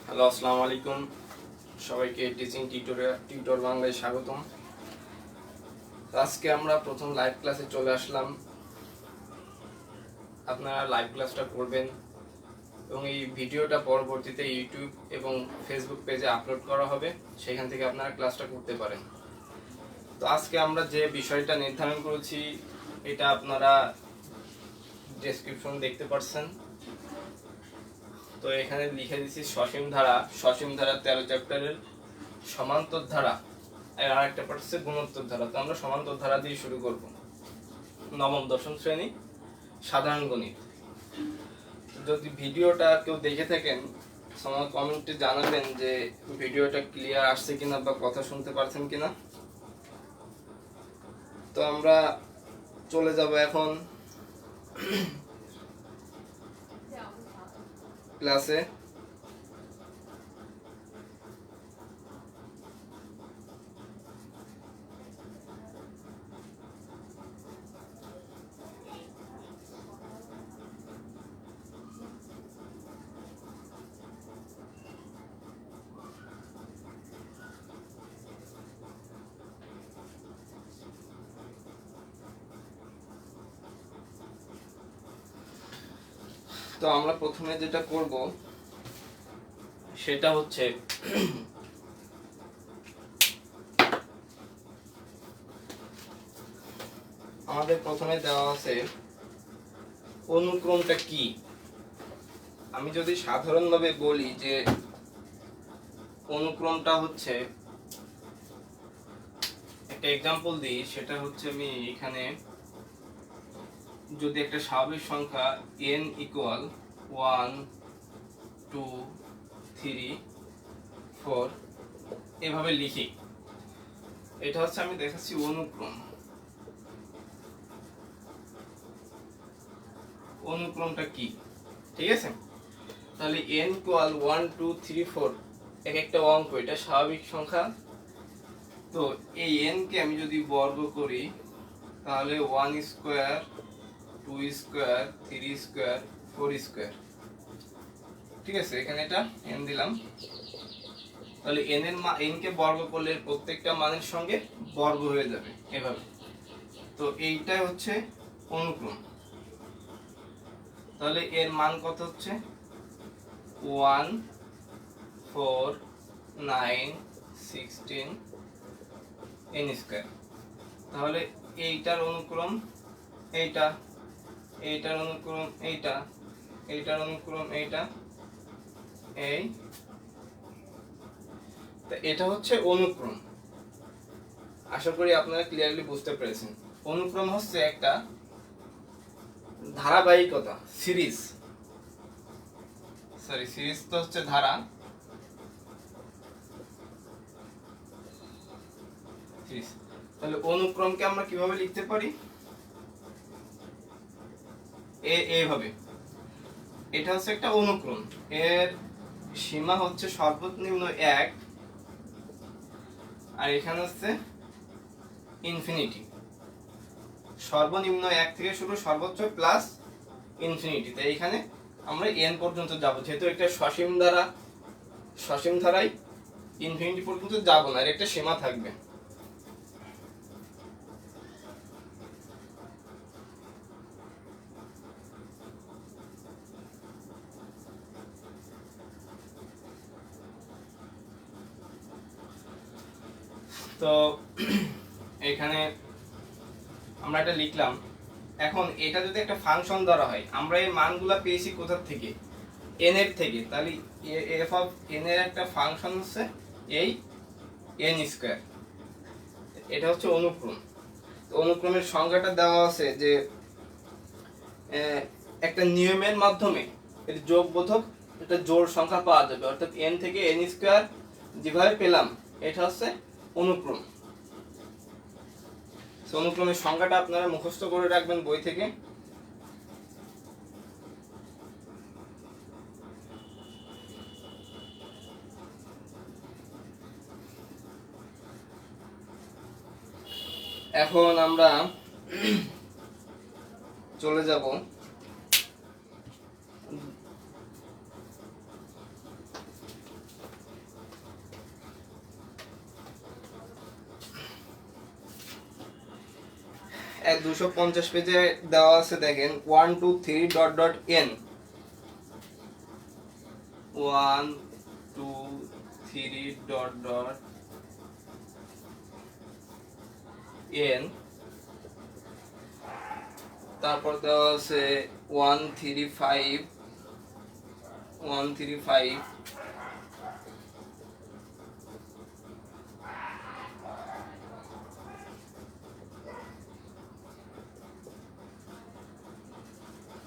Hello, আসসালামু আলাইকুম। সবাইকে টিচিং টিউটর বাংলায় স্বাগতম। আজকে আমরা প্রথম লাইভ ক্লাসে চলে আসলাম। আপনারা লাইভ ক্লাসটা করবেন এবং এই ভিডিওটা পরবর্তীতে ইউটিউব এবং ফেসবুক পেজে আপলোড করা হবে, সেখান থেকে আপনারা ক্লাসটা করতে পারেন। তো আজকে আমরা যে বিষয়টা নির্ধারণ করেছি এটা আপনারা ডেসক্রিপশন দেখতে পাচ্ছেন। তো এখানে লিখে দিচ্ছি সসীম ধারা 13 চ্যাপ্টারের সমান্তর ধারা, আর আরেকটা পার্ট হচ্ছে গুণোত্তর ধারা। তো আমরা সমান্তর ধারা দিয়ে শুরু করব। নবম দশম শ্রেণী সাধারণ গণিত। যদি ভিডিওটা কেউ দেখে থাকেন আমার কমেন্টে জানাবেন যে ভিডিওটা ক্লিয়ার আসছে কিনা বা কথা শুনতে পারছেন কিনা। তো আমরা চলে যাব এখন ক্লাসে। তো আমরা প্রথমে যেটা করব সেটা হচ্ছে আমাদের প্রথমে দেওয়া আছে অনুক্রমটা কি। আমি যদি সাধারণভাবে বলি যে অনুক্রমটা হচ্ছে, একটা এক্সাম্পল দিই, সেটা হচ্ছে আমি এখানে যদি একটা স্বাভাবিক সংখ্যা n ইকুয়াল 1 2 3 4 এভাবে লিখি, এটা হচ্ছে আমি দেখাচ্ছি অনুক্রম। অনুক্রমটা কি, ঠিক আছে? তাহলে n ইকুয়াল 1 2 3 4 এক একটা অঙ্ক, এটা স্বাভাবিক সংখ্যা। তো এই n কে আমি যদি বর্গ করি তাহলে 1 স্কয়ার 2 স্কয়ার 3 স্কয়ার 4 স্কয়ার, ঠিক আছে? এখানে এটা n দিলাম। তাহলে n কে বর্গ করলে প্রত্যেকটা মানের সঙ্গে বর্গ হয়ে যাবে এভাবে। তো এইটাই হচ্ছে অনুক্রম। তাহলে এর মান কত হচ্ছে 1 4 9 16 n স্কয়ার। তাহলে এইটার অনুক্রম এইটা, এইটার অনুক্রম এইটা, এইটার অনুক্রম এইটা, এই। তো এটা হচ্ছে অনুক্রম। আশা করি আপনারা ক্লিয়ারলি বুঝতে পেরেছেন। অনুক্রম হচ্ছে একটা ধারাবাহিকতা, সিরিজ তো হচ্ছে ধারা, সিরিজ। তাহলে অনুক্রমকে আমরা কিভাবে লিখতে পারি? এইভাবে। এটা হচ্ছে একটা অনুক্রম, এর সীমা হচ্ছে সর্বনিম্ন 1 আর এখানে হচ্ছে ইনফিনিটি। সর্বনিম্ন 1 থেকে শুরু, সর্বোচ্চ প্লাস ইনফিনিটি। তাই এখানে আমরা n পর্যন্ত যাব, যেহেতু একটা সসীম ধারায় ইনফিনিটি পর্যন্ত যাব না, এর একটা সীমা থাকবে। তো এখানে আমরা এটা লিখলাম। এখন এটা যদি একটা ফাংশন ধরা হয়, আমরা এই মানগুলা পেয়েছি কোথা থেকে? n এর থেকে। তাহলে f অফ n এর একটা ফাংশন হচ্ছে এই n স্কয়ার। এটা হচ্ছে অনুক্রম। তো অনুক্রমের সংজ্ঞাটা দেওয়া আছে যে একটা নিয়মের মাধ্যমে এর যোগবোধক একটা জোড় সংখ্যা পাওয়া যাবে, অর্থাৎ n থেকে n স্কয়ার যেভাবে পেলাম এটা হচ্ছে অনুক্রম। অনুক্রমের সংখ্যাটা আপনারা মুখস্থ করে রাখবেন বই থেকে। এখন আমরা চলে যাব 250 পেজে দেওয়া আছে, দেখেন 1 2 3 dot dot n 1 2 3 dot dot n, তারপর দেওয়া আছে 135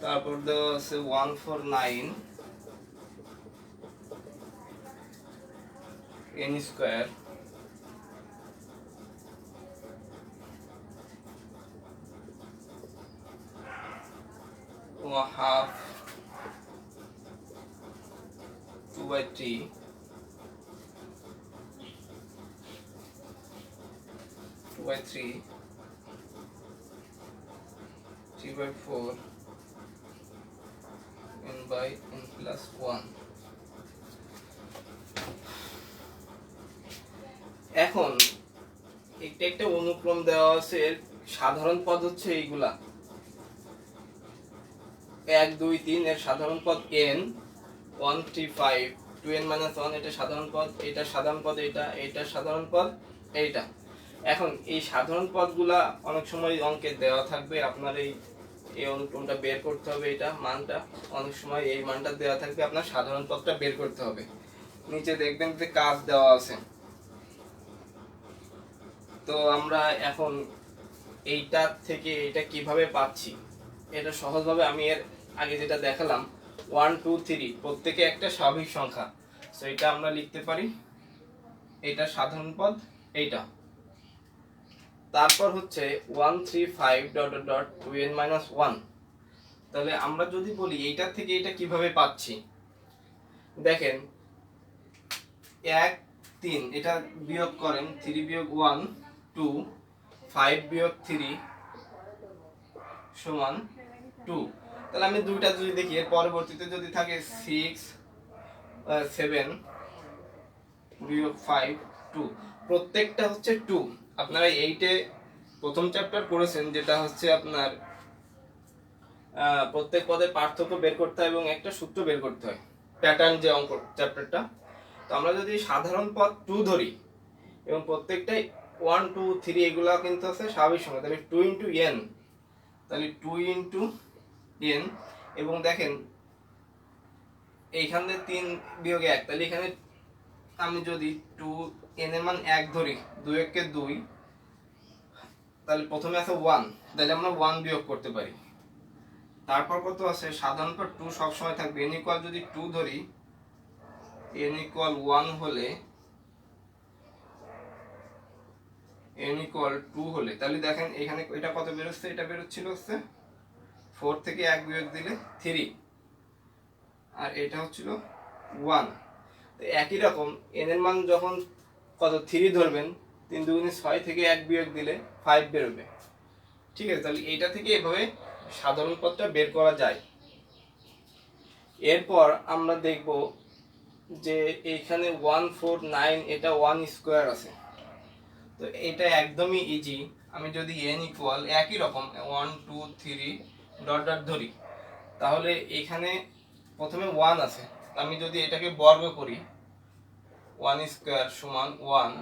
তারপর দেওয়া আছে 149 n square, half 2/3 3/4 n by n plus 1। এখন একটা অনুক্রম দেওয়া আছে, এর সাধারণ পদ হচ্ছে এইগুলা 1 2 3, এর সাধারণ পদ n 1 3 5 2n - 1, এটা সাধারণ পদ, এটা সাধারণ পদ, এটা সাধারণ পদ, এইটা। এখন এই সাধারণ পদগুলা অনেক সময় অঙ্কে দেওয়া থাকবে, আপনার এই অনুক্রমটা বের করতে হবে, এটা মানটা অনেক সময় এই মানটা দেওয়া থাকবে, আপনার সাধারণ পদটা বের করতে হবে। নিচে দেখবেন যে কাজ দেওয়া আছে। তো আমরা এখন এইটা থেকে এটা কিভাবে পাচ্ছি, এটা সহজভাবে আমি এর আগে যেটা দেখালাম 1 2 3 প্রত্যেকে একটা স্বাভাবিক সংখ্যা, সো এটা আমরা লিখতে পারি, এটা সাধারণ পদ, এইটা। তারপর হচ্ছে 1 3 5 ডট ডট 2n - 1। তাহলে আমরা যদি বলি এইটা থেকে এটা কিভাবে পাচ্ছি, দেখেন 1 3, এটা বিয়োগ করেন, 3 বিয়োগ 1 2, 5 বিয়োগ 3 সমান 2। তাহলে আমি দুইটা যদি দেখি, এর পরবর্তীতে যদি থাকে 6 7 বিয়োগ 5 2, প্রত্যেকটা হচ্ছে 2। আপনারা এইটে প্রথম চ্যাপ্টার করেছেন, যেটা হচ্ছে আপনার প্রত্যেক পদের পার্থক্য বের করতে হয় এবং একটা সূত্র বের করতে হয়, প্যাটার্ন যে অঙ্ক চ্যাপ্টারটা। তো আমরা যদি সাধারণ পদ 2 ধরি এবং প্রত্যেকটাই 1 2 3 এগুলা কিন্তু আছে স্বাভাবিক সংখ্যা, তাহলে 2 × n, তাহলে 2 × n, এবং দেখেন এইখানে 3 বিয়োগ 1, তাহলে এখানে আমি যদি 2 n এর মান 1 ধরি, 2 1 কে 2, তাহলে প্রথমে আছে 1, তাহলে আমরা 1 বিয়োগ করতে পারি। তারপর কত আছে, সাধারণ পদ 2 সব সময় থাকবে, n ইকুয়াল যদি 2 ধরি, n ইকুয়াল 1 হলে, n ইকুয়াল 2 হলে, তাহলে দেখেন এখানে এটা কত বের হচ্ছে, এটা বের হচ্ছিল হচ্ছে 4 থেকে 1 বিয়োগ দিলে 3, আর এটা হচ্ছিল 1। তো একই রকম n এর মান যখন কত 3 ধরবেন, 3 2 6 থেকে 1 বিয়োগ দিলে 5 বের হবে। ঠিক আছে, তাহলে এইটা থেকে এভাবে সাধারণ পদটা বের করা যায়। এরপর আমরা দেখব যে এইখানে 1 4 9, এটা 1 স্কয়ার আছে, তো এটা একদমই ইজি। আমি যদি n ইকুয়াল একই রকম 1 2 3 ডট ডট ধরি, তাহলে এখানে প্রথমে 1 আছে, আমি যদি এটাকে বর্গ করি, 1 স্কয়ার সমান 1,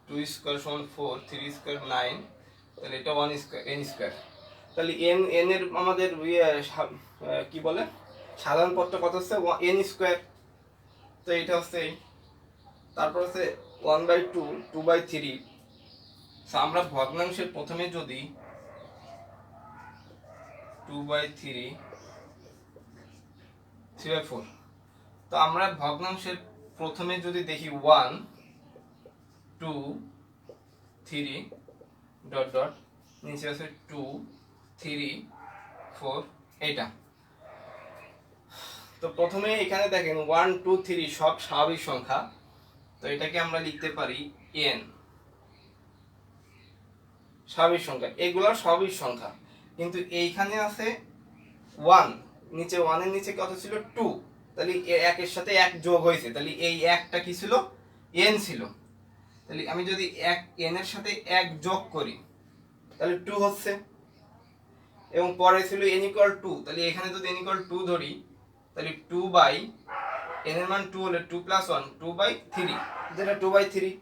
2 স্কয়ার সমান 4, 3 স্কয়ার 9, তাহলে এটা 1 স্কয়ার n স্কয়ার। তাহলে n এর আমাদের কি বলে সাধারণ পদটা কত হচ্ছে, n স্কয়ার, তো এটা হচ্ছে। তারপর হচ্ছে 1/2 2/3। আমরা ভগ্নাংশের প্রথমে যদি 2/3 3/4, তো আমরা ভগ্নাংশের প্রথমে যদি দেখি 1 2 3 ডট ডট, নিচে আছে 2 3 4, এটা। তো প্রথমে এখানে দেখেন 1 2 3 সব স্বাভাবিক সংখ্যা, তো এটাকে আমরা লিখতে পারি n, স্বাভাবিক সংখ্যা, এগুলো স্বাভাবিক সংখ্যা। কিন্তু এইখানে আছে 1, নিচে 1 এর নিচে কত ছিল 2, তাহলে একের সাথে 1 যোগ হয়েছে, তাহলে এই 1টা কি ছিল, n ছিল। তাহলে আমি যদি 1 n এর সাথে 1 যোগ করি, তাহলে 2 হচ্ছে। এবং পরে ছিল n ইকুয়াল 2, তাহলে এখানে যদি n ইকুয়াল 2 ধরি তাহলে 2 বাই n এর মান 2 হলে 2 প্লাস 1 2 বাই 3, যেটা 2 বাই 3।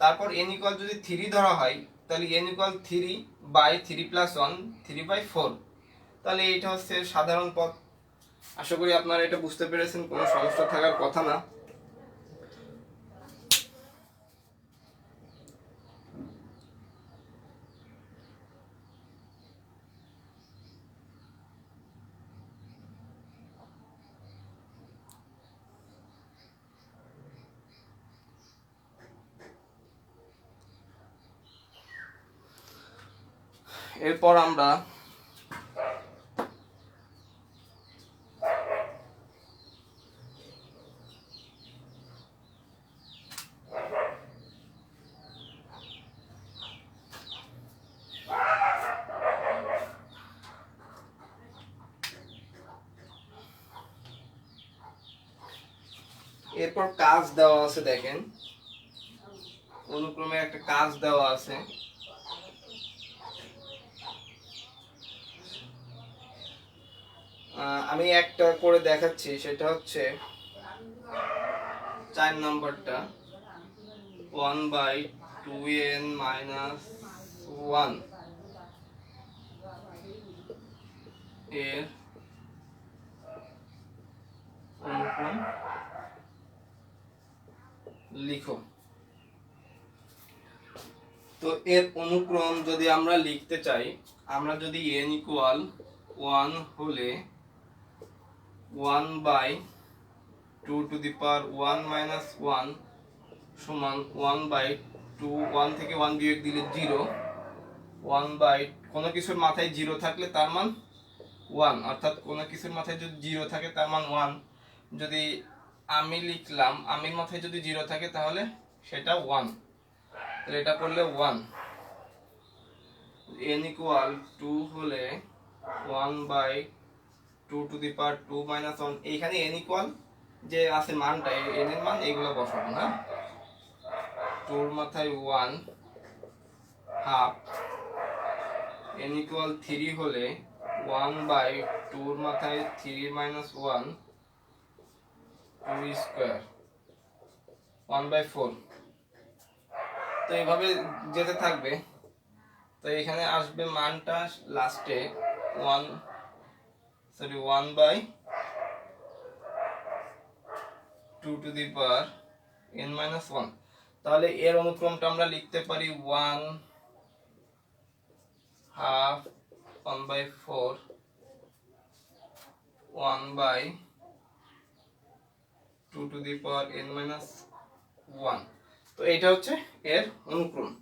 তারপর n ইকুয়াল যদি 3 ধরা হয় তাহলে n equal 3 by 3 plus 1 3 by 4। তাহলে এটা হচ্ছে সাধারণ পদ। আশা করি আপনারা এটা বুঝতে পেরেছেন, কোনো সমস্যা থাকার কথা না। এরপর আমরা এরপর কাজ দেওয়া আছে, দেখেন অনুক্রমে একটা কাজ দেওয়া আছে। আমি একটা করে দেখাচ্ছি, সেটা হচ্ছে 4 নম্বরটা 1/2n - 1 এর অনুক্রম লিখো। তো এর অনুক্রম যদি আমরা লিখতে চাই, আমরা যদি n ইকুয়াল 1 হলে 1/2 টু দি পাওয়ার 1 মাইনাস 1 সমান 1/2, 1 থেকে 1 বিয়োগ দিলে 0, 1 কোনো কিছুর মাথায় 0 থাকলে তার মান 1, অর্থাৎ কোনো কিছুর মাথায় যদি 0 থাকে তার মান 1। যদি আমি লিখলাম আমির মাথায় যদি 0 থাকে তাহলে সেটা 1, তাহলে এটা করলে 1। n ইকুয়াল 2 হলে 1/2 টু দি পাওয়ার 2 মাইনাস 1। এইখানে n ইকুয়াল যে আছে মানটা, n এর মান এগুলো বসাবো না। 2 এর মাথায় 1 হাফ, n ইকুয়াল 3 হলে 1/2 এর মাথায় 3 মাইনাস 1 2 স্কয়ার 1/4। তো এইভাবে যেতে থাকবে। তো এখানে আসবে মানটা লাস্টে 1/2 to the power n minus 1। তাহলে এর অনুক্রমটা আমরা লিখতে পারি 1 half 1/4 1/2 to the power n minus 1। তো এটা হচ্ছে এর অনুক্রম।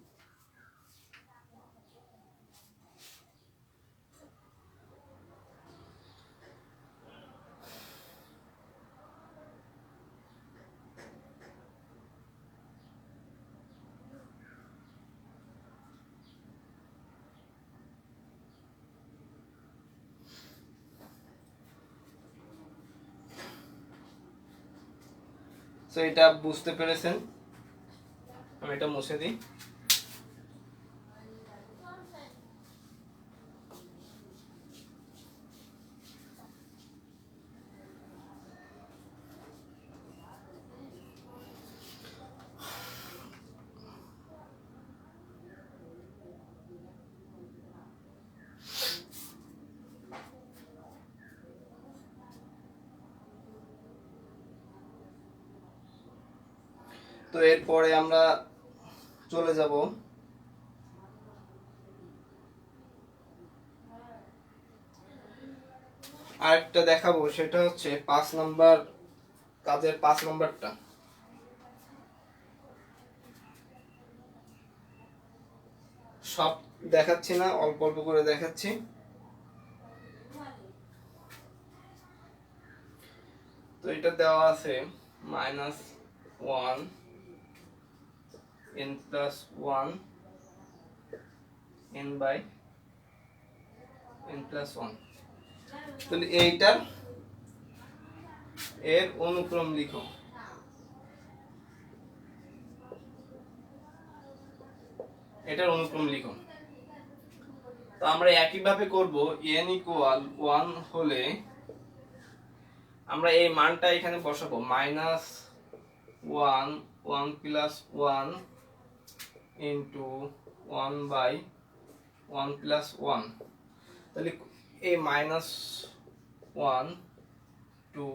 তো এটা বুঝতে পেরেছেন, আমি এটা মুছে দিই। তো এরপরে আমরা চলে যাব আরেকটা দেখাবো, সেটা হচ্ছে 5 নাম্বার কাজের 5 নাম্বারটা। সব দেখাচ্ছি না, অল্প অল্প করে দেখাচ্ছি। তো এটা দেওয়া আছে -1 n plus 1 n by n plus 1। তাহলে এইটার এর অনুক্রম লিখো। এটার অনুক্রম লিখো। তো আমরা একইভাবে করব n ইকুয়াল 1 হলে আমরা এই মানটা এখানে বসাবো minus 1 1 plus 1 into 1 by 1 plus 1, তাহলে এই মাইনাস 1 2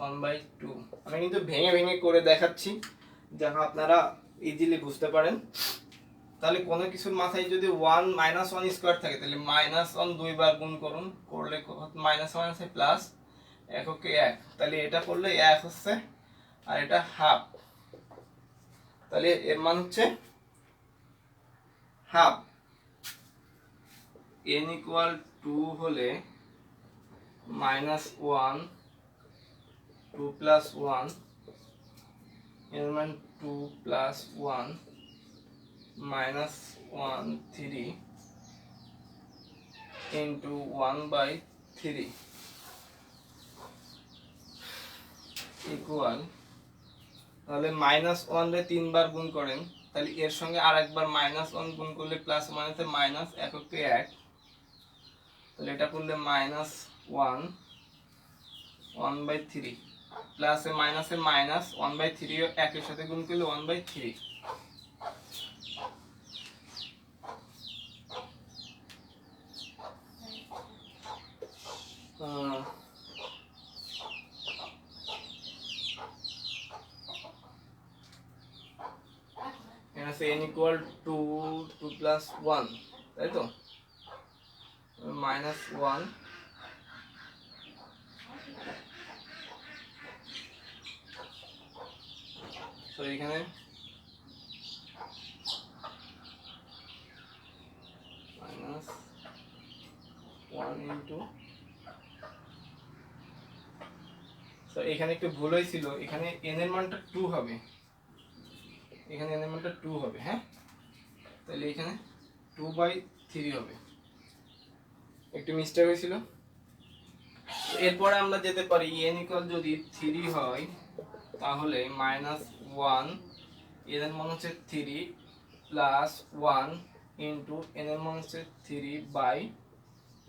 1 বাই 2 আমি কিন্তু ভেঙে ভেঙে করে দেখাচ্ছি যাতে আপনারা ইজিলি বুঝতে পারেন। তাহলে কোনো কিছুর মাথায় যদি 1 মাইনাস 1 স্কোয়ার থাকে তাহলে মাইনাস 1 দুইবার গুণ করুন, করলে মাইনাস 1 আছে প্লাস এককে 1, তাহলে এটা করলে 1 হচ্ছে আর এটা হাফ, তাহলে এর মান হচ্ছে হাফ। n ইকুয়াল 2 হলে মাইনাস 1 2 প্লাস 1 এর মান 2 plus 1 minus 1 3 into 1 by 3 equal, তাহলে মাইনাস 1 রে 3 বার গুণ করেন তাহলে এর সঙ্গে আর একবার মাইনাস 1 গুণ করলে প্লাস মাইনাসে মাইনাস এককে 1, তাহলে এটা করলে মাইনাস 1 1 বাই 3 প্লাসে মাইনাসে মাইনাস 1 বাই 3 একের সাথে গুণ করলে 1 বাই 3। n equal 2 2 plus 1, তাই তো মাইনাস 1 তো এখানে মাইনাস 1 ইন্টু, তো এখানে একটু ভুল হয়েছিল, এখানে n এর মানটা 2 হবে, এখানে n এর মানটা 2 হবে, হ্যাঁ তাহলে এখানে 2 বাই 3 হবে, একটু মিস্টেক হয়েছিল। এরপরে আমরা যেতে পারি n ইকুয়াল যদি 3 হয় তাহলে মাইনাস 1 এর মান হচ্ছে 3 প্লাস 1 ইন্টু n এর মান হচ্ছে 3 বাই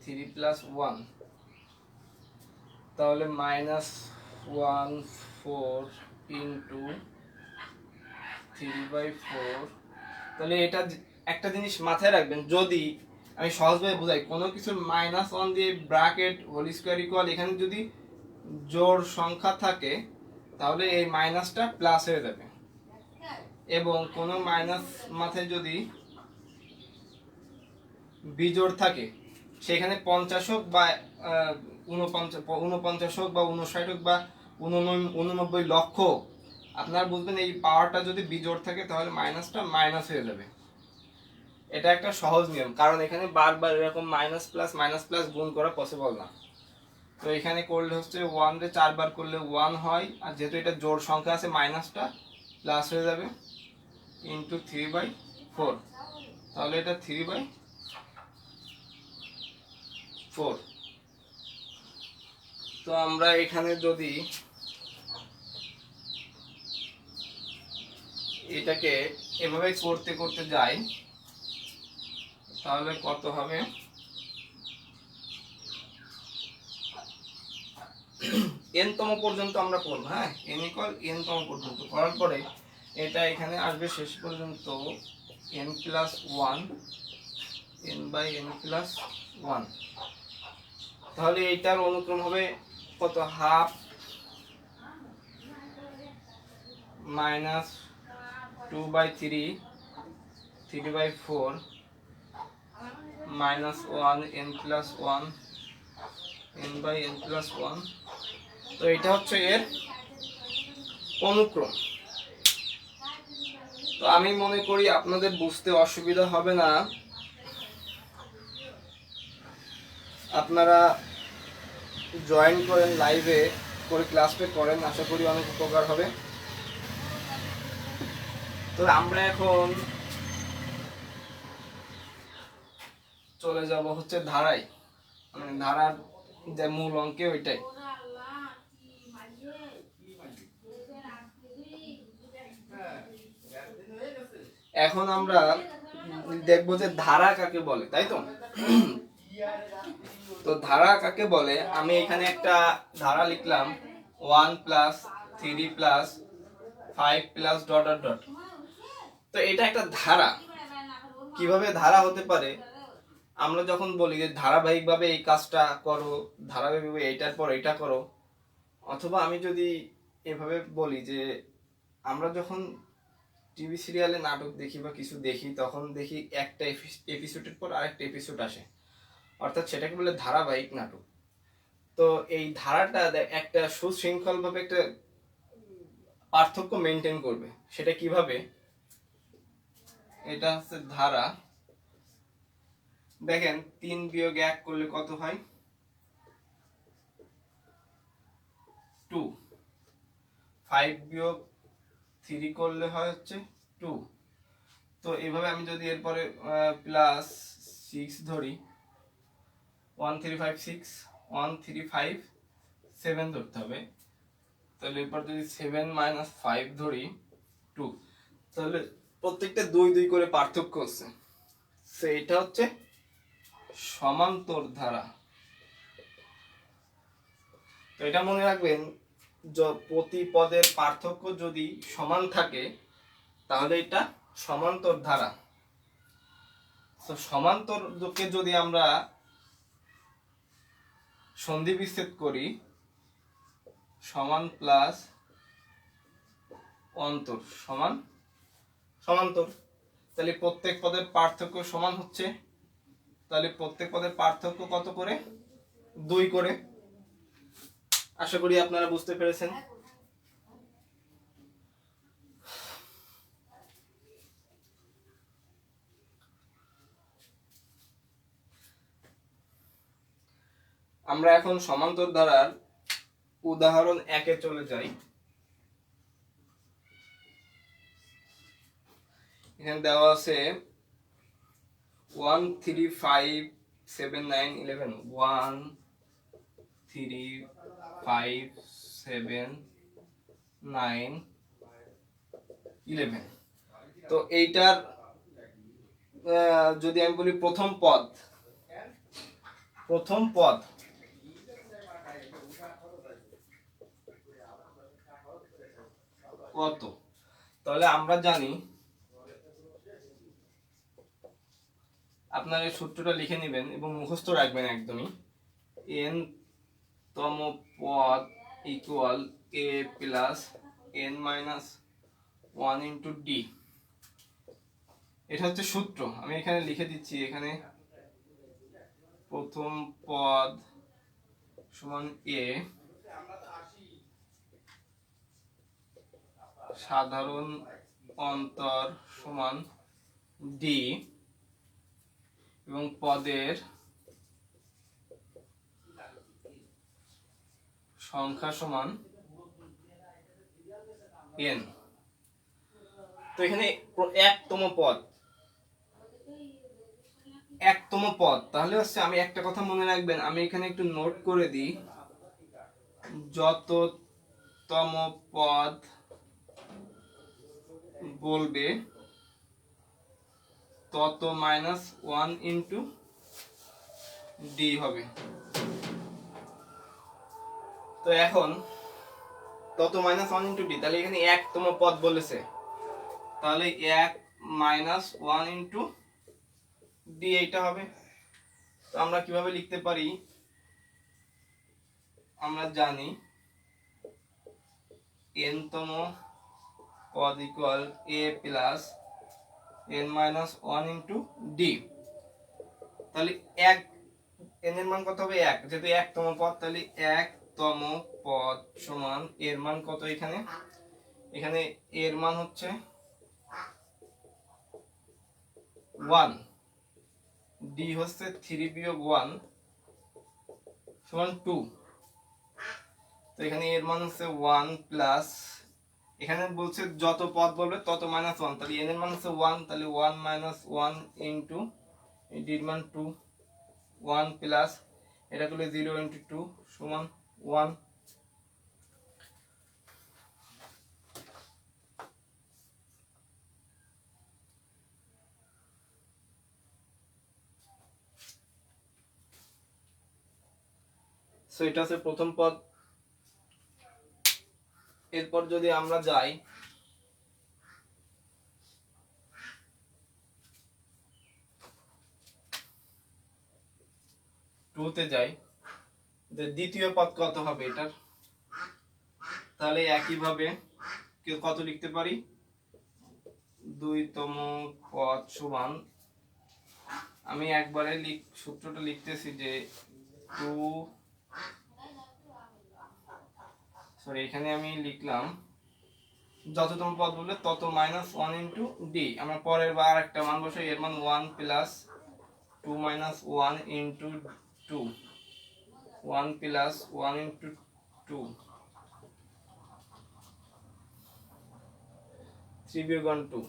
3 প্লাস 1, তাহলে মাইনাস 1 4 ইন্টু 3 বাই 4। তাহলে এটা একটা জিনিস মাথায় রাখবেন, যদি আমি সহজভাবে বোঝাই কোনো কিছু মাইনাস 1 দিয়ে ব্র্যাকেট হোল স্কয়ার ইকুয়াল, এখানে যদি জোড় সংখ্যা থাকে তাহলে এই মাইনাসটা প্লাস হয়ে যাবে, এবং কোনো মাইনাস মাথায় যদি বিজোড় থাকে সেখানে 50 হোক বা 49 হোক বা 59 হোক বা 89 লক্ষ, আপনারা বুঝবেন এই পাওয়ারটা যদি বিজোড় থাকে তাহলে মাইনাসটা মাইনাস হয়ে যাবে। এটা একটা সহজ নিয়ম, কারণ এখানে বারবার এরকম মাইনাস প্লাস গুণ করা পসিবল না। তো এখানে করলে হচ্ছে 1 রে 4 বার করলে 1 হয়, আর যেহেতু এটা জোড় সংখ্যা আছে মাইনাসটা প্লাস হয়ে যাবে ইন্টু 3 বাই 4, তাহলে এটা 3 বাই 4। তো আমরা এখানে যদি এটাকে এভাবে করতে করতে যাই তাহলে কত হবে, n তম পর্যন্ত আমরা করব, হ্যাঁ n ইকুয়াল n তম পর্যন্ত করার পরে এটা এখানে আসবে শেষ পর্যন্ত n plus 1 n by n plus 1, তাহলে এইটার অনুক্রম হবে কত, half minus 2 by 3 3 by 4 minus 1 n plus 1 n by n plus 1। তো এটা হচ্ছে এর অনুক্রম। তো আমি মনে করি আপনাদের বুঝতে অসুবিধা হবে না, আপনারা জয়েন করেন, লাইভে করে ক্লাসটা করেন, আশা করি অনেক উপকার হবে। তো আমরা এখন চলে যাব হচ্ছে ধারায়, মানে ধারার যে মূল অঙ্কে ওইটাই। এখন আমরা দেখবো যে ধারা কাকে বলে, তাই তো? তো ধারা কাকে বলে, আমি এখানে একটা ধারা লিখলাম 1 plus 3 plus 5 plus dot dot dot. তো এটা একটা ধারা। কিভাবে ধারা হতে পারে? আমরা যখন বলি যে ধারাবাহিকভাবে এই কাজটা করো, ধারাবাহিকভাবে এইটার পর এইটা করো, অথবা আমি যদি এভাবে বলি যে আমরা যখন টিভি সিরিয়ালে নাটক দেখি বা কিছু দেখি, তখন দেখি একটা এপিসোডের পর আরেকটা এপিসোড আসে, অর্থাৎ সেটাকে বলে ধারাবাহিক নাটক। তো এই ধারাটা একটা সুশৃঙ্খলভাবে একটা পার্থক্য মেনটেন করবে। সেটা কিভাবে? এটা হচ্ছে ধারা। দেখেন 3 বিয়োগ 1 করলে কত হয়? 2। 5 বিয়োগ 3 করলে হয় হচ্ছে 2। তো এইভাবে আমি যদি এরপরে প্লাস 6 ধরি, 1 3 5 6, 1 3 5 7 ধরতে হবে। তাহলে এরপর যদি 7 মাইনাস 5 ধরি 2, তাহলে প্রত্যেকটা 2 2 করে পার্থক্য হচ্ছে। এটা হচ্ছে সমান্তর ধারা। তো এটা মনে রাখবেন, প্রতি পদের পার্থক্য যদি সমান থাকে তাহলে এটা সমান্তর ধারা। তো সমান্তরকে যদি আমরা সন্ধি বিচ্ছেদ করি, সমান প্লাস অন্তর সমান সমান্তর, তাহলে প্রত্যেক পদের পার্থক্য সমান হচ্ছে। তাহলে প্রত্যেক পদের পার্থক্য কত করে? 2 করে। আশা করি আপনারা বুঝতে পেরেছেন। আমরা এখন সমান্তর ধারার উদাহরণ 1-এ চলে যাই। এখানে দেওয়া আছে 1 3 5 7 9 11, 1 3 5 7 9 11। তো এইটার যদি আমি বলি প্রথম পদ কত, তাহলে আমরা জানি, আপনার এই সূত্রটা লিখে নেবেন এবং মুখস্থ রাখবেন একদমই। n তম পদ equal a plus n minus 1 into D. এটা হচ্ছে সূত্র। আমি এখানে লিখে দিচ্ছি, এখানে প্রথম পদ সমান a, সাধারণ অন্তর সমান ডি, এবং পদের সংখ্যা সমান n। তো এখানে একতম পদ, তাহলে হচ্ছে, আমি একটা কথা মনে রাখবেন, আমি এখানে একটু নোট করে দিই, যততম পদ বলবে তত মাইনাস 1 ইন্টু ডি হবে। তো এখন তত মাইনাস 1 ইন্টু ডি, তাহলে এখানে একতম পদ বলেছে, তাহলে 1 মাইনাস 1 ইন্টু ডি এইটা হবে। তো আমরা কিভাবে লিখতে পারি? আমরা জানি n তম পদ equal a plus n minus 1 into D. তাহলে এক n এর মান কত হবে? 1, যেহেতু একতম পদ, তাহলে একতম পদ সমান এর মান কত? এখানে এর মান হচ্ছে 1, ডি হচ্ছে 3 বিয়োগ 1 সমান 2। তো এখানে এর মান হচ্ছে 1 প্লাস, এখানে বলছে যত পদ বলবে তত মাইনাস 1, তাহলে n এর মান হচ্ছে 1, তাহলে 1 মাইনাস 1 ইন্টু ডির মান 2, 1 প্লাস এটা করলে 0 ইন্টু 2 সমান 1। সো এটা হচ্ছে প্রথম পদ। এরপর যদি আমরা যাই টুতে যাই, দ্বিতীয় পদ কত হবে এটার, তাহলে একইভাবে কত লিখতে পারি, 2তম পদ সমান, আমি একবারে সূত্রটা লিখতেছি যে 2, সরি এখানে আমি লিখলাম যততম পদ বললে তত -1 ইন্টু ডি, আমরা পরের বার একটা মান বসাই, এর মান 1 plus 2 minus 1 into 2, 1 plus 1 into 2, 3 বিয়োগ 1 2,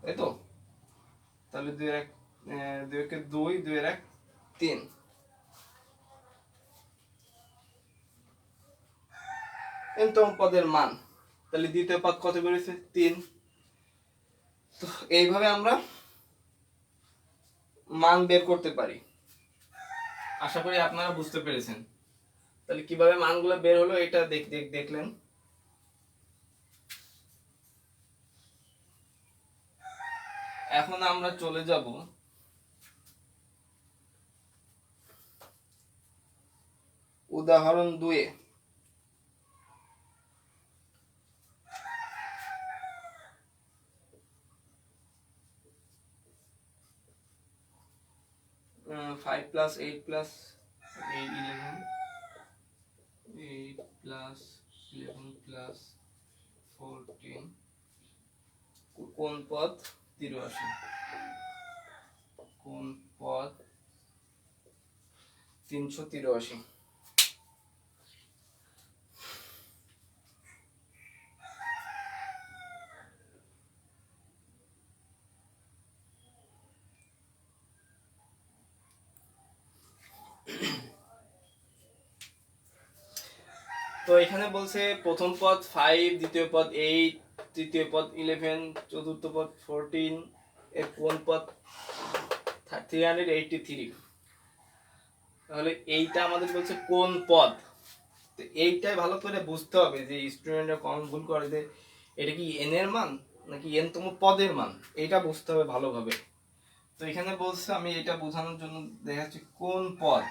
তাই তো? তাহলে 2 এর 1 2 একে 2, 2 এর 1 3। এনতম পদের মান, তাহলে দ্বিতীয় পদ কত বেরিয়েছে, 3। তো এইভাবে আমরা মান বের করতে পারি। আশা করি আপনারা বুঝতে পেরেছেন। তাহলে কিভাবে মানগুলো বের হলো এটা দেখলেন। এখন আমরা চলে যাব উদাহরণ 2 এ। Five plus 8 plus 11, 8 plus 11 plus 14, কোন পদ 83, কোন পদ 383। তো এখানে বলছে প্রথম পদ 5, দ্বিতীয় পদ 8, তৃতীয় পদ 11, চতুর্থ পদ 14, এর কোন পদ 383। তাহলে এইটা আমাদের বলছে কোন পদ। তো এইটাই ভালো করে বুঝতে হবে যে স্টুডেন্টরা কম ভুল করে যে এটা কি এন এর মান নাকি এন তম পদের মান, এইটা বুঝতে হবে ভালোভাবে। তো এখানে বলছে, আমি এটা বোঝানোর জন্য দেখাচ্ছি কোন পদ।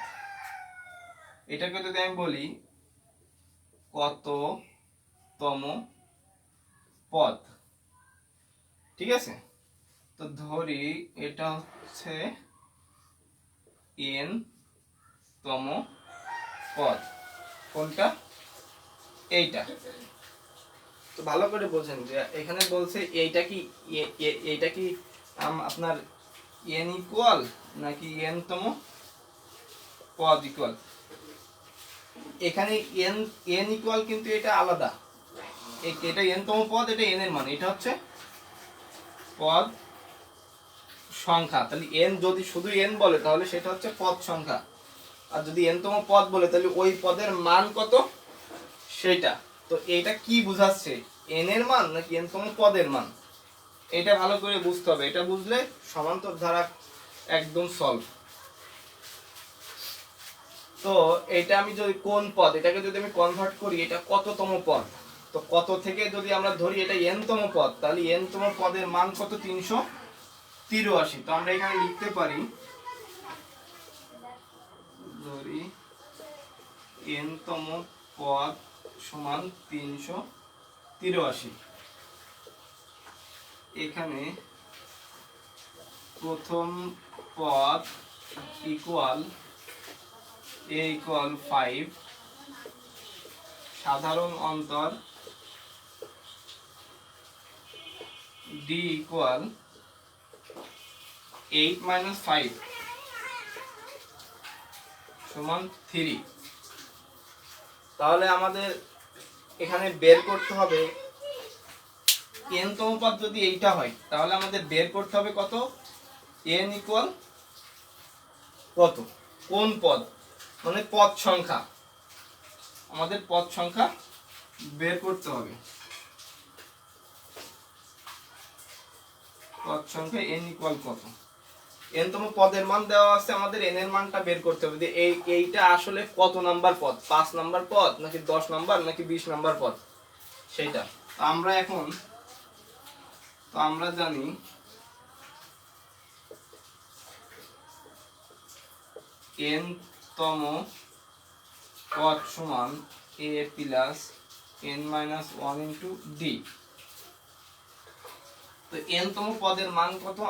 এটাকে যদি আমি বলি কততম পদ, ঠিক আছে, তো ধরি এটা হচ্ছে এন তম পদ, কোনটা, এইটা। তো ভালো করে বোঝেন যে এখানে বলছে এইটা কি আপনার এন ইকুয়াল নাকি এন তম পদ ইকুয়াল। এখানে এন ইকুয়াল কিন্তু এটা আলাদা, এটা এন তম পদ, এটা এন এর মান, এটা হচ্ছে পদ সংখ্যা। তাহলে এন যদি শুধু এন বলে তাহলে সেটা হচ্ছে পদ সংখ্যা, আর যদি এন তম পদ বলে তাহলে ওই পদের মান কত সেটা। তো এটা কি বুঝাচ্ছে, এন এর মান নাকি এন তম পদের মান, এটা ভালো করে বুঝতে হবে। এটা বুঝলে সমান্তর ধারা একদম সলভ। তো এটা আমি যদি কোন পদ, এটাকে যদি আমি কনভার্ট করি এটা কততম পদ, তো কত থেকে যদি আমরা ধরি এটা এন তম পদ, তাহলে এন তম পদের মান কত, 383। তো আমরা এখানে লিখতে পারি ধরি এন তম পদ সমান 383। এখানে প্রথম পদ ইকুয়াল a ইকুয়াল 5, সাধারণ অন্তর d ইকুয়াল 8 মাইনাস 5 সমান 3। তাহলে আমাদের এখানে বের করতে হবে n তম পদ যদি এইটা হয় তাহলে আমাদের বের করতে হবে কত, n ইকুয়াল কত, কোন পদ, মানে পদ সংখ্যা, আমাদের পদ সংখ্যা বের করতে হবে। পদ সংখ্যা n ইকুয়াল কত, n তম পদের মান দেওয়া আছে, আমাদের n এর মানটা বের করতে হবে যে এইটা আসলে কত নাম্বার পদ, 5 নাম্বার পদ নাকি 10 নাম্বার নাকি 20 নাম্বার পদ সেটা। তো আমরা জানি n তম পদ সমান a plus n minus 1 into d। তো n তম পদের মান কত?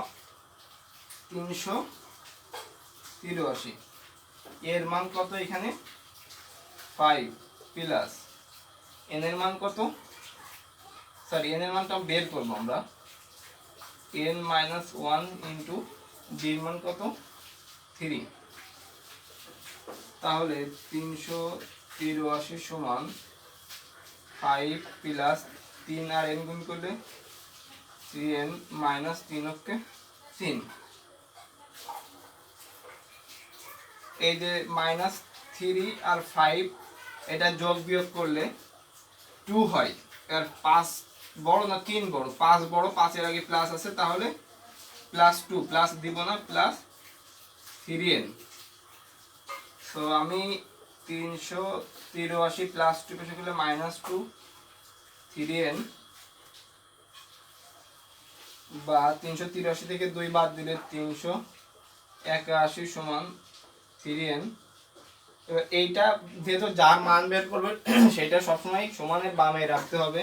383। এর মান কত এখানে? 5 প্লাস n এর মান কত, সরি n এর মানটা বের করব আমরা, n মাইনাস 1 ইন্টু d এর মান কত? 3। তাহলে 383 সমান 5 প্লাস 3 আর n গুণ করলে 3n মাইনাস 3 ওকে 3। এই যে মাইনাস 3 আর 5 এটা যোগ বিয়োগ করলে 2 হয়। আর 5 বড় না 3 বড়? 5 বড়, 5 এর আগে প্লাস আছে, তাহলে প্লাস 2, প্লাস দিব না, প্লাস 3n। তো আমি 383 প্লাস 2 পেশে গেলে মাইনাস 2 3n, বা 383 থেকে 2 বাদ দিলে 381 সমান 3n। এবার এইটা যেহেতু যার মান বের করবে সেটা সবসময় সমানের বামে রাখতে হবে।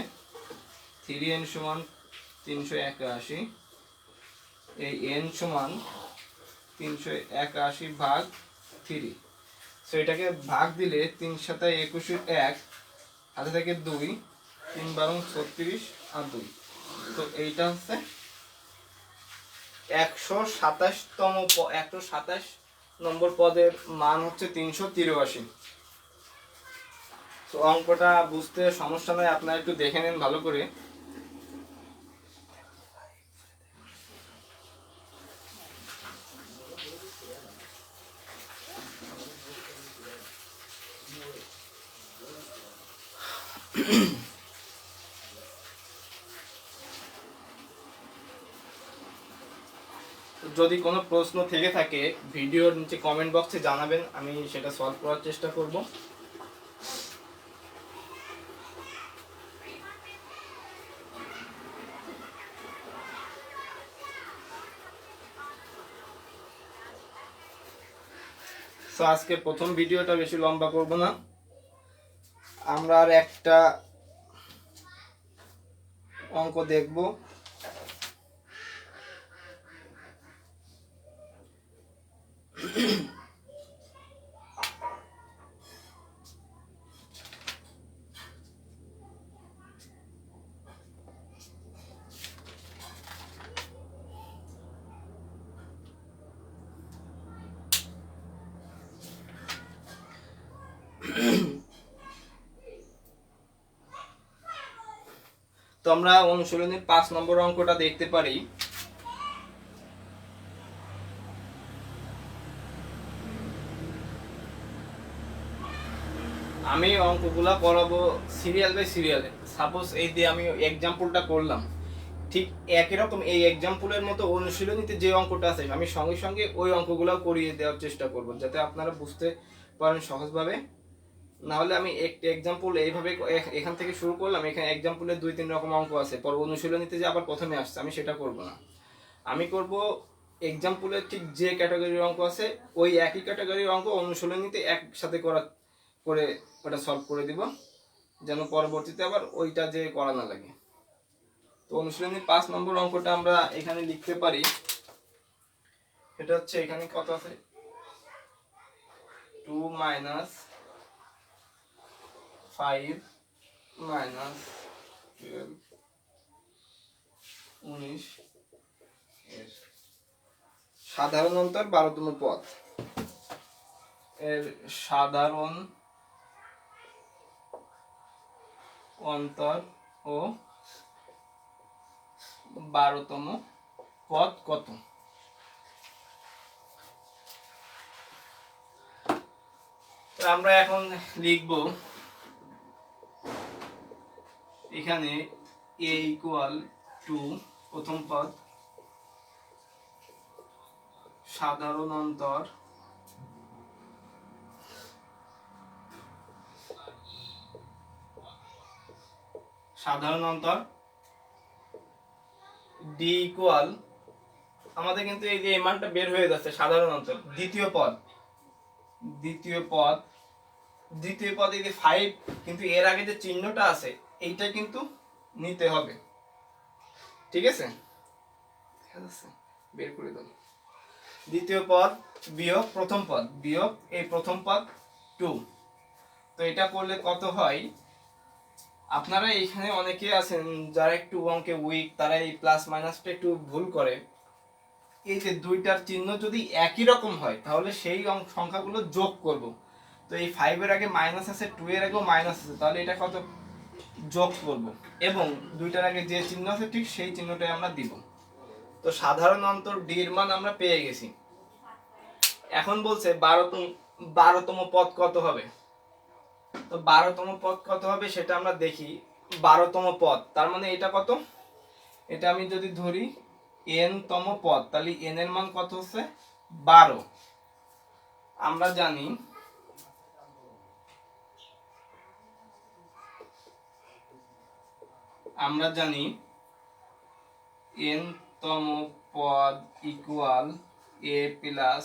3n সমান 381, এই n সমান 381 ভাগ 3। সো এটাকে ভাগ দিলে 3 সাথে 21 1, হাতে থেকে 2, 3 12 36 আর 2। তো এইটা হচ্ছে 127 নম্বর পদের মান হচ্ছে 383। তো অঙ্কটা বুঝতে সমস্যা নয়, আপনারা একটু দেখে নেন ভালো করে। যদি কোনো প্রশ্ন থেকে থাকে ভিডিওর নিচে কমেন্ট বক্সে জানাবেন, আমি সেটা সলভ করার চেষ্টা করব। তো আজকে প্রথম ভিডিওটা বেশি লম্বা করব না, আমরা আর একটা অঙ্ক দেখব। তো আমরা অনুশীলনীর 5 নম্বর অঙ্কটা দেখতে পারি। আমি অঙ্কগুলা করাবো সিরিয়াল বাই সিরিয়ালে। সাপোজ এই দিয়ে আমি এক্সাম্পলটা করলাম, ঠিক একই রকম এই এক্সাম্পলের মতো অনুশীলনীতে যে অঙ্কটা আছে আমি সঙ্গে সঙ্গে ওই অঙ্কগুলো করিয়ে দেওয়ার চেষ্টা করব, যাতে আপনারা বুঝতে পারেন সহজভাবে। না হলে আমি একটা এক্সাম্পল এইভাবে এখান থেকে শুরু করলাম, এখানে এক্সাম্পলের 2-3 রকম অঙ্ক আছে, পর অনুশীলনীতে যে আবার প্রথমে আসছে, আমি সেটা করব না। আমি করব এক্সাম্পলের ঠিক যে ক্যাটাগরির অঙ্ক আছে ওই একই ক্যাটাগরির অঙ্ক অনুশীলনীতে একসাথে করে ওটা সলভ করে দিব, যেন পরবর্তীতে আবার ওইটা যে করা না লাগে। তো অনুশীলনীর 5 নম্বর অঙ্কটা আমরা এখানে লিখতে পারি। এটা হচ্ছে এখানে কত আছে, 2 মাইনাস 5 মাইনাস 12 19 এর সাধারণ অন্তর 12তম পদ, এর সাধারণ অন্তর ও 12তম পদ কত? আমরা এখন লিখব এখানে a ইকুয়াল টু প্রথম পদ সাধারণ অন্তর ডি ইকুয়াল, আমাদের কিন্তু এই যে মানটা বের হয়ে যাচ্ছে সাধারণ অন্তর দ্বিতীয় পদ এই যে 5, কিন্তু এর আগে যে চিহ্নটা আছে এইটা কিন্তু নিতে হবে, ঠিক আছে? বের করে দাও। দ্বিতীয় পদ বিয়োগ প্রথম পদ, বিয়োগ এই প্রথম পদ 2। তো এটা করলে কত হয়? আপনারা এখানে অনেকে আছেন যারা একটু অঙ্কে উইক, তারা এই প্লাস মাইনাসটা একটু ভুল করে। এই যে দুইটার চিহ্ন যদি একই রকম হয় তাহলে সেই সংখ্যাগুলো যোগ করব। তো এই 5 এর আগে মাইনাস আছে, 2 এর আগেও মাইনাস আছে, তাহলে এটা কত যোগ করব এবং দুইটার আগে যে চিহ্ন আছে ঠিক সেই চিহ্নটাই আমরা দিব। তো সাধারণ অন্তর ডি এর মান আমরা পেয়ে গেছি। এখন বলছে 12তম পদ কত হবে। তো 12তম পদ কত হবে সেটা আমরা দেখি। 12তম পদ তার মানে এটা কত? এটা আমি যদি ধরি n তম পদ, তাহলে n এর মান কত হচ্ছে 12। আমরা জানি n তম পদ equal a plus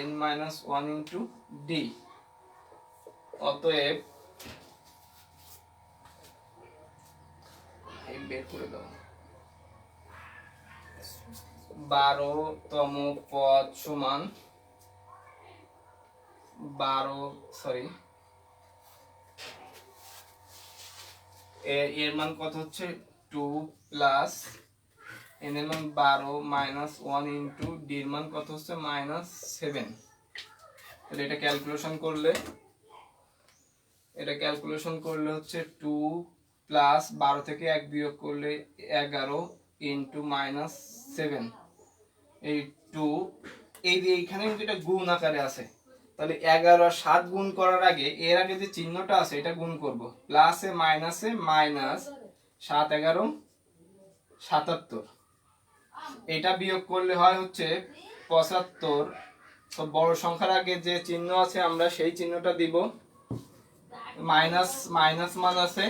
n minus 1 into D. অতএব বের করে দাও, 12তম পদ সমান এর মান কত হচ্ছে 2 প্লাস n এর মান 12 মাইনাস 1 ইন্টু ডি এর মান কত হচ্ছে -7। তাহলে এটা ক্যালকুলেশন করলে হচ্ছে 2 প্লাস 12 থেকে 1 বিয়োগ করলে 11 ইন্টু -7। এই 2 এই যে এইখানে কিন্তু এটা গুণ আকারে আছে, তাহলে 11 আর 7 গুণ করার আগে এর আগে যে চিহ্নটা আছে এটা গুণ করব। প্লাসে মাইনাসে মাইনাস 7 11 77, এটা বিয়োগ করলে হয় হচ্ছে 75। তো বড় সংখ্যার আগে যে চিহ্ন আছে আমরা সেই চিহ্নটা দিব। মাইনাস মান আছে,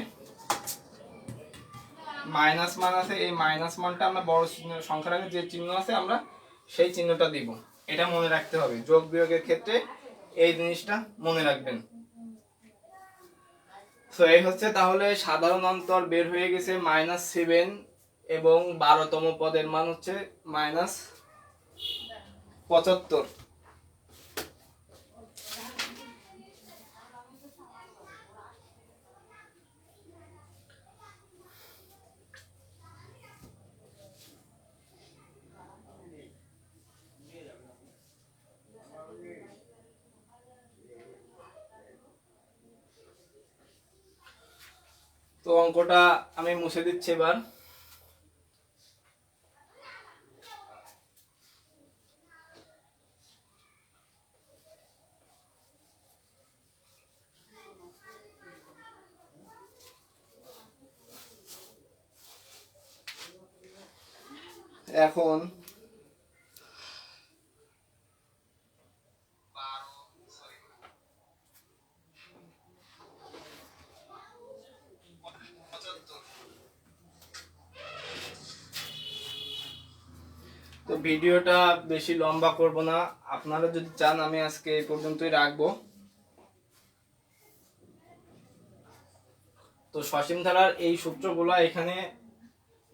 এই মাইনাস মানটা আমরা বড় সংখ্যার আগে যে চিহ্ন আছে আমরা সেই চিহ্নটা দিব। এটা মনে রাখতে হবে, যোগ বিয়োগের ক্ষেত্রে এই জিনিসটা মনে রাখবেন। তো এই হচ্ছে তাহলে সাধারণ অন্তর বের হয়ে গেছে -7 এবং 12তম পদের মান হচ্ছে -75। তো অঙ্কটা আমি মুছে দিচ্ছি এবার। এখন তো ভিডিওটা বেশি লম্বা করব না, আপনারা যদি চান আমি আজকে এই পর্যন্তই রাখবো। তো সসীম ধারার এই সূত্রগুলো এখানে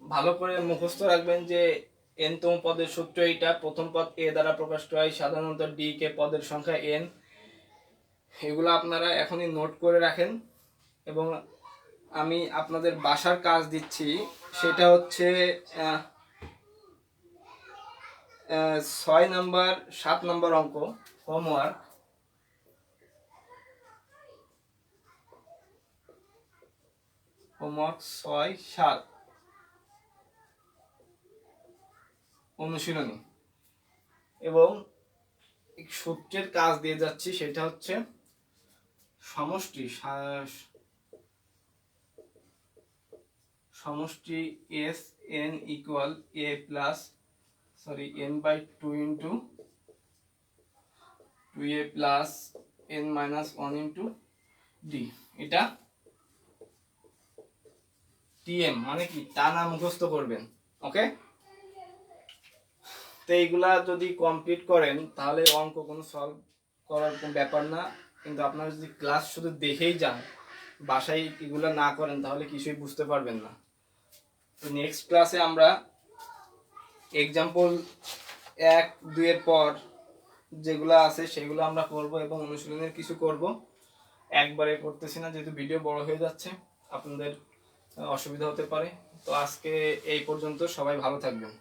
ভালো করে মুখস্থ রাখবেন যে n তম পদের সূত্র এইটা, প্রথম পদ a দ্বারা প্রকাশ হয়, সাধারণত d কে পদের সংখ্যা n। এগুলো আপনারা এখনই নোট করে রাখেন এবং আমি আপনাদের বাসার কাজ দিচ্ছি, সেটা হচ্ছে 6 নাম্বার 7 নাম্বার অঙ্ক হোমওয়ার্ক। হোমওয়ার্ক 6 7 অনুশীলনী এবং সূত্রের কাজ দিয়ে যাচ্ছি, সেটা হচ্ছে সমষ্টি s n equal a plus n/2 into 2a plus n minus 1 into D, এটা টিএম মানে কি টানা মুখস্থ করবেন। ওকে, তো এইগুলা যদি কমপ্লিট করেন তাহলে অঙ্ক কোনো সলভ করার কোনো ব্যাপার না, কিন্তু আপনারা যদি ক্লাস শুধু দেখেই যান, বাসায় এগুলো না করেন, তাহলে কিছুই বুঝতে পারবেন না। তো নেক্সট ক্লাসে আমরা এক্সাম্পল 1, 2 এর পর যেগুলো আছে সেগুলো আমরা করব এবং অনুশীলনের কিছু করব। একবারে করতেছি না, যেহেতু ভিডিও বড় হয়ে যাচ্ছে, আপনাদের অসুবিধা হতে পারে। তো আজকে এই পর্যন্ত, সবাই ভালো থাকবেন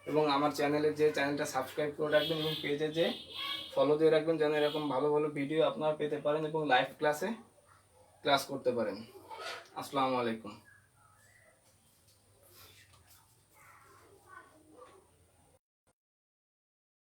এবং আমার চ্যানেলটা সাবস্ক্রাইব করে রাখবেন এবং পেজে যে ফলো দিয়ে রাখবেন, যেন এরকম ভালো ভালো ভিডিও আপনারা পেতে পারেন এবং লাইভ ক্লাসে ক্লাস করতে পারেন। আসসালামু আলাইকুম।